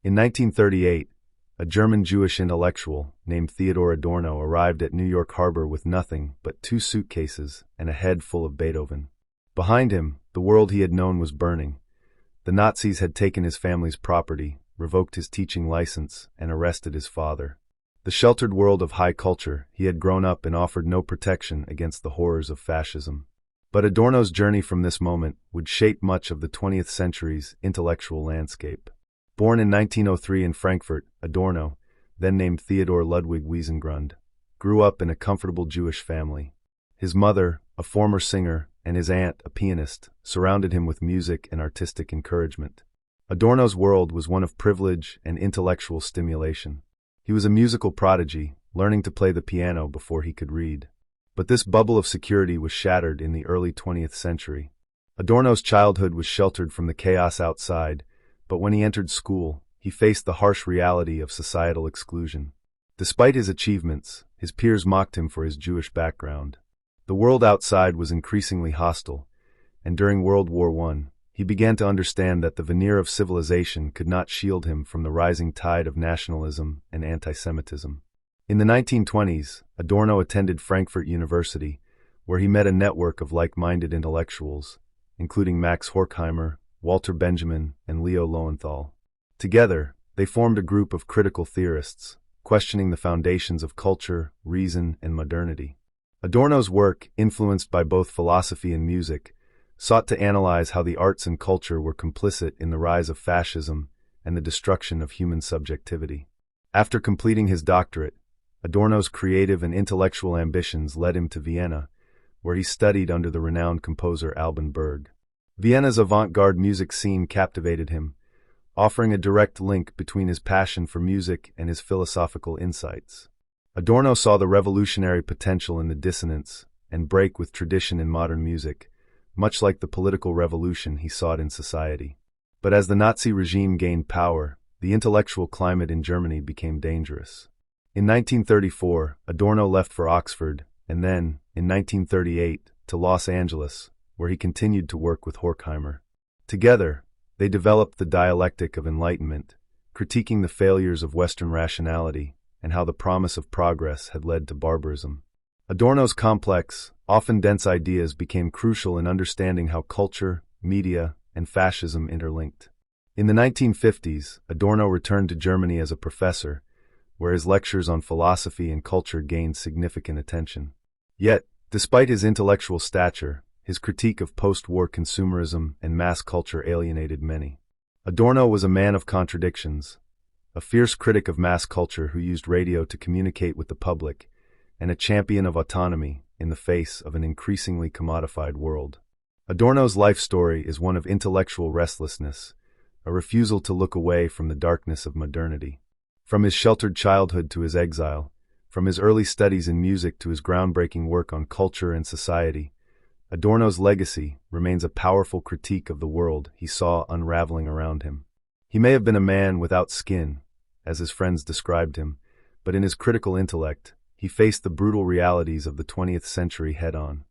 In 1938, a German Jewish intellectual named Theodor Adorno arrived at New York Harbor with nothing but 2 suitcases and a head full of Beethoven. Behind him, the world he had known was burning. The Nazis had taken his family's property, revoked his teaching license, and arrested his father. The sheltered world of high culture he had grown up in offered no protection against the horrors of fascism. But Adorno's journey from this moment would shape much of the 20th century's intellectual landscape. Born in 1903 in Frankfurt, Adorno, then named Theodor Ludwig Wiesengrund, grew up in a comfortable Jewish family. His mother, a former singer, and his aunt, a pianist, surrounded him with music and artistic encouragement. Adorno's world was one of privilege and intellectual stimulation. He was a musical prodigy, learning to play the piano before he could read. But this bubble of security was shattered in the early 20th century. Adorno's childhood was sheltered from the chaos outside, but when he entered school, he faced the harsh reality of societal exclusion. Despite his achievements, his peers mocked him for his Jewish background. The world outside was increasingly hostile, and during World War I, he began to understand that the veneer of civilization could not shield him from the rising tide of nationalism and anti-Semitism. In the 1920s, Adorno attended Frankfurt University, where he met a network of like-minded intellectuals, including Max Horkheimer, Walter Benjamin, and Leo Lowenthal. Together, they formed a group of critical theorists, questioning the foundations of culture, reason, and modernity. Adorno's work, influenced by both philosophy and music, sought to analyze how the arts and culture were complicit in the rise of fascism and the destruction of human subjectivity. After completing his doctorate, Adorno's creative and intellectual ambitions led him to Vienna, where he studied under the renowned composer Alban Berg. Vienna's avant-garde music scene captivated him, offering a direct link between his passion for music and his philosophical insights. Adorno saw the revolutionary potential in the dissonance and break with tradition in modern music, much like the political revolution he sought in society. But as the Nazi regime gained power, the intellectual climate in Germany became dangerous. In 1934, Adorno left for Oxford, and then, in 1938, to Los Angeles, where he continued to work with Horkheimer. Together, they developed the Dialectic of Enlightenment, critiquing the failures of Western rationality and how the promise of progress had led to barbarism. Adorno's complex, often dense ideas became crucial in understanding how culture, media, and fascism interlinked. In the 1950s, Adorno returned to Germany as a professor, where his lectures on philosophy and culture gained significant attention. Yet, despite his intellectual stature, his critique of post-war consumerism and mass culture alienated many. Adorno was a man of contradictions, a fierce critic of mass culture who used radio to communicate with the public, and a champion of autonomy in the face of an increasingly commodified world. Adorno's life story is one of intellectual restlessness, a refusal to look away from the darkness of modernity. From his sheltered childhood to his exile, from his early studies in music to his groundbreaking work on culture and society, Adorno's legacy remains a powerful critique of the world he saw unraveling around him. He may have been a man without skin, as his friends described him, but in his critical intellect, he faced the brutal realities of the 20th century head-on.